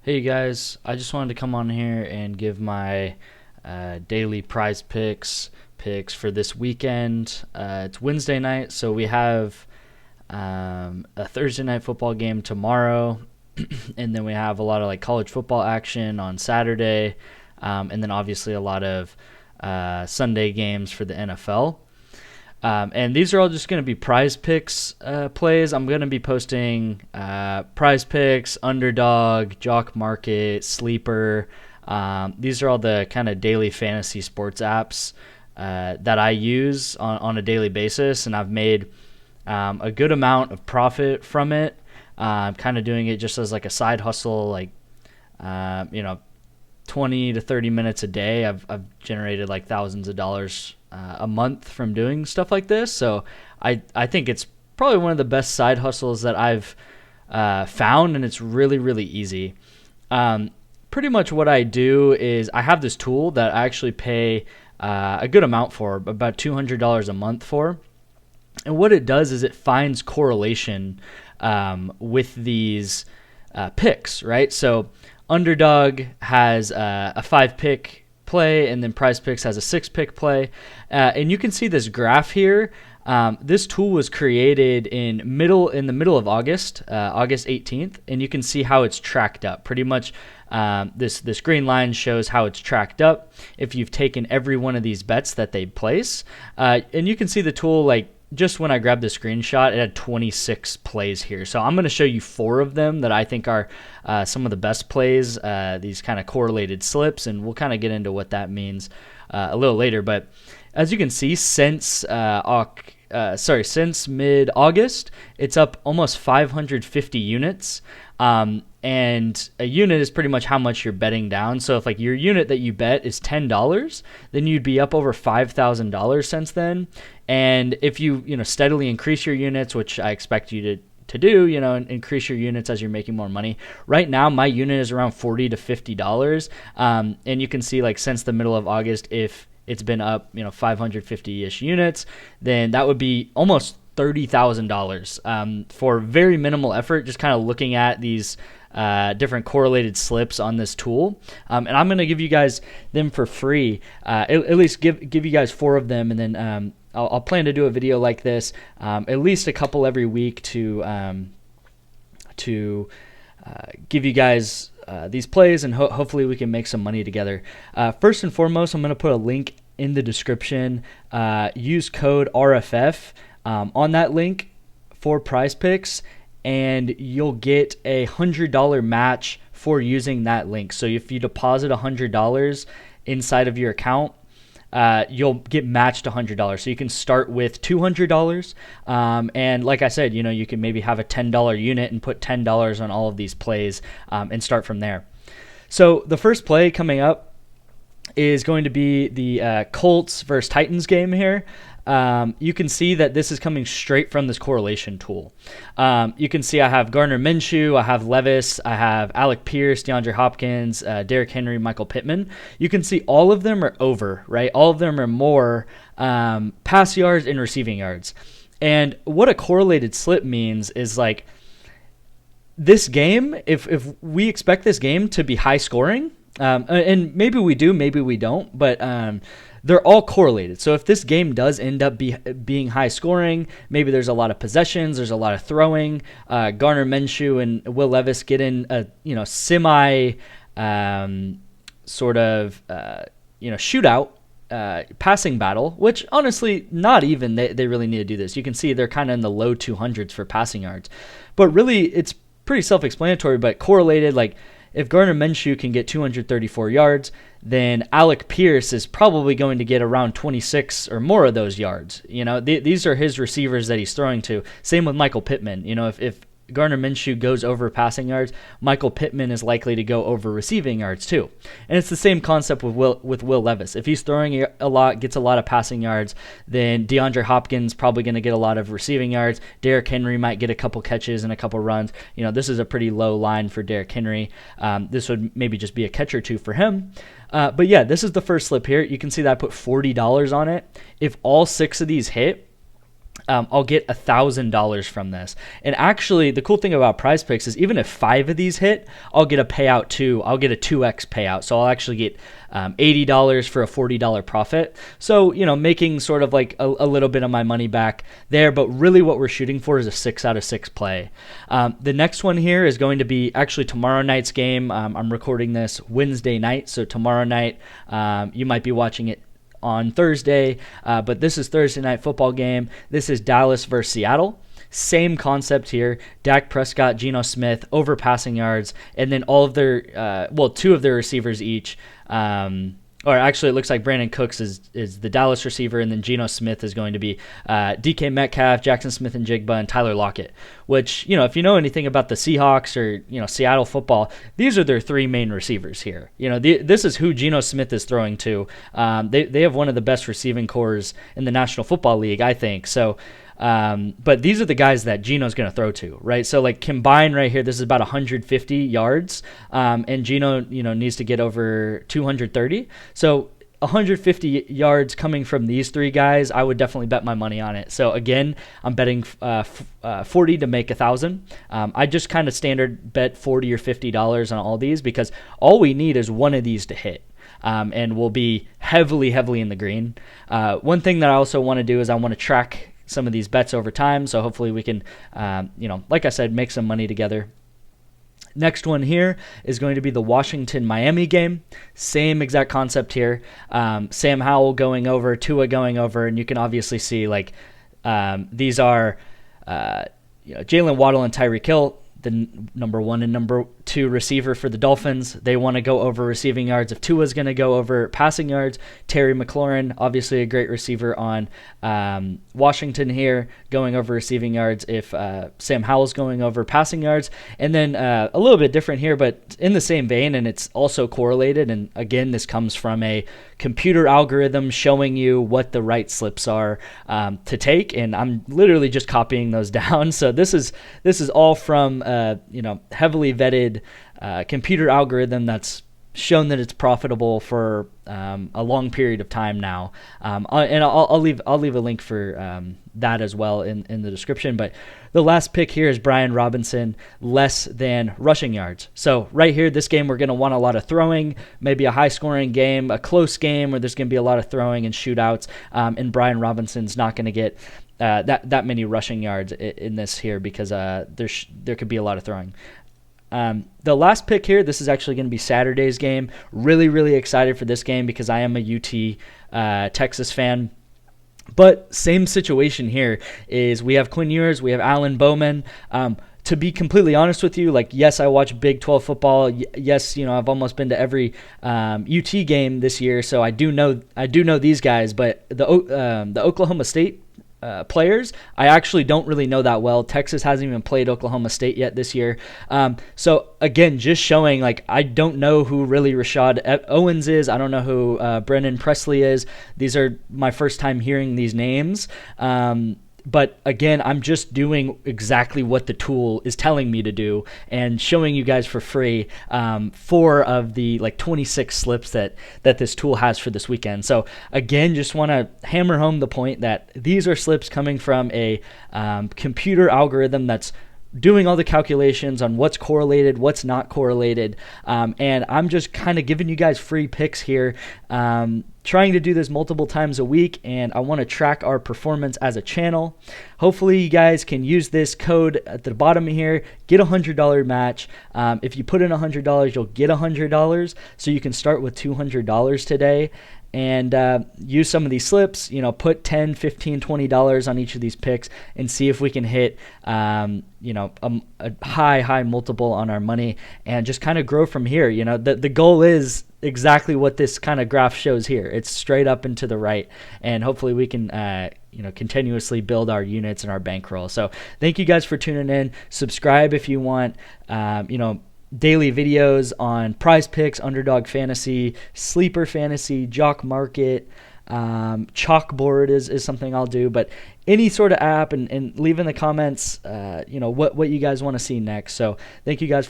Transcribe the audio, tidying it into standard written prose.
Hey guys, I just wanted to come on here and give my daily prize picks for this weekend. It's Wednesday night, so we have a Thursday night football game tomorrow, and then we have a lot of like college football action on Saturday, and then obviously a lot of Sunday games for the NFL. And these are all just going to be prize picks plays. I'm going to be posting prize picks, underdog, jock market, sleeper. These are all the kind of daily fantasy sports apps that I use on a daily basis, and I've made a good amount of profit from it. I'm kind of doing it just as like a side hustle, like, uh, you know, 20 to 30 minutes a day. I've generated like thousands of dollars a month from doing stuff like this. So I think it's probably one of the best side hustles that I've found, and it's really, really easy. Pretty much what I do is I have this tool that I actually pay a good amount for, about $200 a month for. And what it does is it finds correlation with these picks, right? So Underdog has a 5-pick play, and then PrizePicks has a 6-pick play. And you can see this graph here. This tool was created in the middle of August, August 18th, and you can see how it's tracked up. Pretty much, this green line shows how it's tracked up if you've taken every one of these bets that they place. And you can see the tool, like, just when I grabbed the screenshot, it had 26 plays here. So I'm going to show you 4 of them that I think are some of the best plays, these kind of correlated slips, and we'll kind of get into what that means a little later. But as you can see, since mid-August, it's up almost 550 units. And a unit is pretty much how much you're betting down. So if like your unit that you bet is $10, then you'd be up over $5,000 since then. And if you steadily increase your units, which I expect you to do, and increase your units as you're making more money. Right now, my unit is around $40 to $50. And you can see, like, since the middle of August, if it's been up, 550-ish units, then that would be almost $30,000 for very minimal effort, just kind of looking at these different correlated slips on this tool. And I'm going to give you guys them for free, at least give you guys 4 of them, and then I'll plan to do a video like this, at least a couple every week to give you guys these plays, and hopefully we can make some money together. First and foremost, I'm going to put a link in the description. Use code RFF on that link for PrizePicks, and you'll get a $100 match for using that link. So if you deposit $100 inside of your account, you'll get matched $100. So you can start with $200. And like I said, you can maybe have a $10 unit and put $10 on all of these plays and start from there. So the first play coming up is going to be the Colts versus Titans game here. You can see that this is coming straight from this correlation tool. You can see I have Gardner Minshew, I have Levis, I have Alec Pierce, DeAndre Hopkins, Derrick Henry, Michael Pittman. You can see all of them are over, right? All of them are more pass yards and receiving yards. And what a correlated slip means is, like, this game, if we expect this game to be high scoring, and maybe we do, maybe we don't, but they're all correlated. So if this game does end up being high scoring, maybe there's a lot of possessions, there's a lot of throwing. Gardner Minshew and Will Levis get in a semi shootout passing battle, which honestly not even they really need to do this. You can see they're kind of in the low 200s for passing yards, but really it's pretty self-explanatory. But correlated, like, if Gardner Minshew can get 234 yards, then Alec Pierce is probably going to get around 26 or more of those yards. These are his receivers that he's throwing to. Same with Michael Pittman. If Gardner Minshew goes over passing yards, Michael Pittman is likely to go over receiving yards too. And it's the same concept with Will Levis. If he's throwing a lot, gets a lot of passing yards, then DeAndre Hopkins probably going to get a lot of receiving yards. Derrick Henry might get a couple catches and a couple runs. This is a pretty low line for Derrick Henry. This would maybe just be a catch or two for him. But yeah, this is the first slip here. You can see that I put $40 on it. If all 6 of these hit, I'll get $1,000 from this. And actually, the cool thing about PrizePicks is even if 5 of these hit, I'll get a payout too. I'll get a 2x payout. So I'll actually get $80 for a $40 profit. So, making sort of like a little bit of my money back there. But really what we're shooting for is a 6 out of 6 play. The next one here is going to be actually tomorrow night's game. I'm recording this Wednesday night. So tomorrow night, you might be watching it on Thursday, but this is Thursday night football game. This is Dallas versus Seattle. Same concept here. Dak Prescott, Geno Smith, over passing yards, and then all of their, 2 of their receivers each. Or actually, it looks like Brandon Cooks is the Dallas receiver, and then Geno Smith is going to be DK Metcalf, Jackson Smith-Njigba, and Tyler Lockett. Which, if you know anything about the Seahawks or Seattle football, these are their 3 main receivers here. This is who Geno Smith is throwing to. They have one of the best receiving cores in the National Football League, I think. So. But these are the guys that Geno's going to throw to, right? So like combined right here, this is about 150 yards, and Geno, needs to get over 230. So 150 yards coming from these 3 guys, I would definitely bet my money on it. So again, I'm betting 40 to make 1,000. I just kind of standard bet $40 or $50 on all these because all we need is one of these to hit. And we'll be heavily in the green. One thing that I also want to do is I want to track some of these bets over time, so hopefully we can, like I said, make some money together. Next one here is going to be the Washington-Miami game. Same exact concept here. Sam Howell going over, Tua going over, and you can obviously see these are Jalen Waddle and Tyreek Hill, the number 1 and number 2 receiver for the Dolphins. They want to go over receiving yards if Tua's going to go over passing yards. Terry McLaurin, obviously a great receiver on Washington here, going over receiving yards if Sam Howell's going over passing yards. And then a little bit different here, but in the same vein, and it's also correlated. And again, this comes from a computer algorithm showing you what the right slips are to take, and I'm literally just copying those down. So this is all from heavily vetted computer algorithm that's shown that it's profitable for a long period of time now. I'll leave a link for that as well in the description. But the last pick here is Brian Robinson, less than rushing yards. So right here, this game, we're going to want a lot of throwing, maybe a high-scoring game, a close game where there's going to be a lot of throwing and shootouts, and Brian Robinson's not going to get that many rushing yards in this here because there could be a lot of throwing. The last pick here, this is actually going to be Saturday's game. Really excited for this game because I am a UT Texas fan. But same situation here is we have Quinn Ewers, we have Alan Bowman. To be completely honest with you, yes, I watch Big 12 football. Yes, I've almost been to every UT game this year, so I do know these guys. But the Oklahoma State players, I actually don't really know that well. Texas hasn't even played Oklahoma State yet this year. So again, just showing I don't know who really Rashad Owens is. I don't know who Brennan Presley is. These are my first time hearing these names. But again, I'm just doing exactly what the tool is telling me to do and showing you guys for free 4 of the 26 slips that this tool has for this weekend. So again, just want to hammer home the point that these are slips coming from a computer algorithm that's doing all the calculations on what's correlated, what's not correlated, and I'm just kind of giving you guys free picks here, trying to do this multiple times a week, and I want to track our performance as a channel. Hopefully you guys can use this code at the bottom here, get a $100 match. If you put in $100, you'll get $100, so you can start with $200 today. And use some of these slips, put $10, $15, $20 on each of these picks and see if we can hit, a high multiple on our money and just kind of grow from here. The goal is exactly what this kind of graph shows here. It's straight up and to the right, and hopefully we can, continuously build our units and our bankroll. So thank you guys for tuning in. Subscribe if you want, daily videos on PrizePicks, Underdog Fantasy, Sleeper Fantasy, Jock Market, Chalkboard is something I'll do. But any sort of app, and leave in the comments, what you guys want to see next. So thank you guys for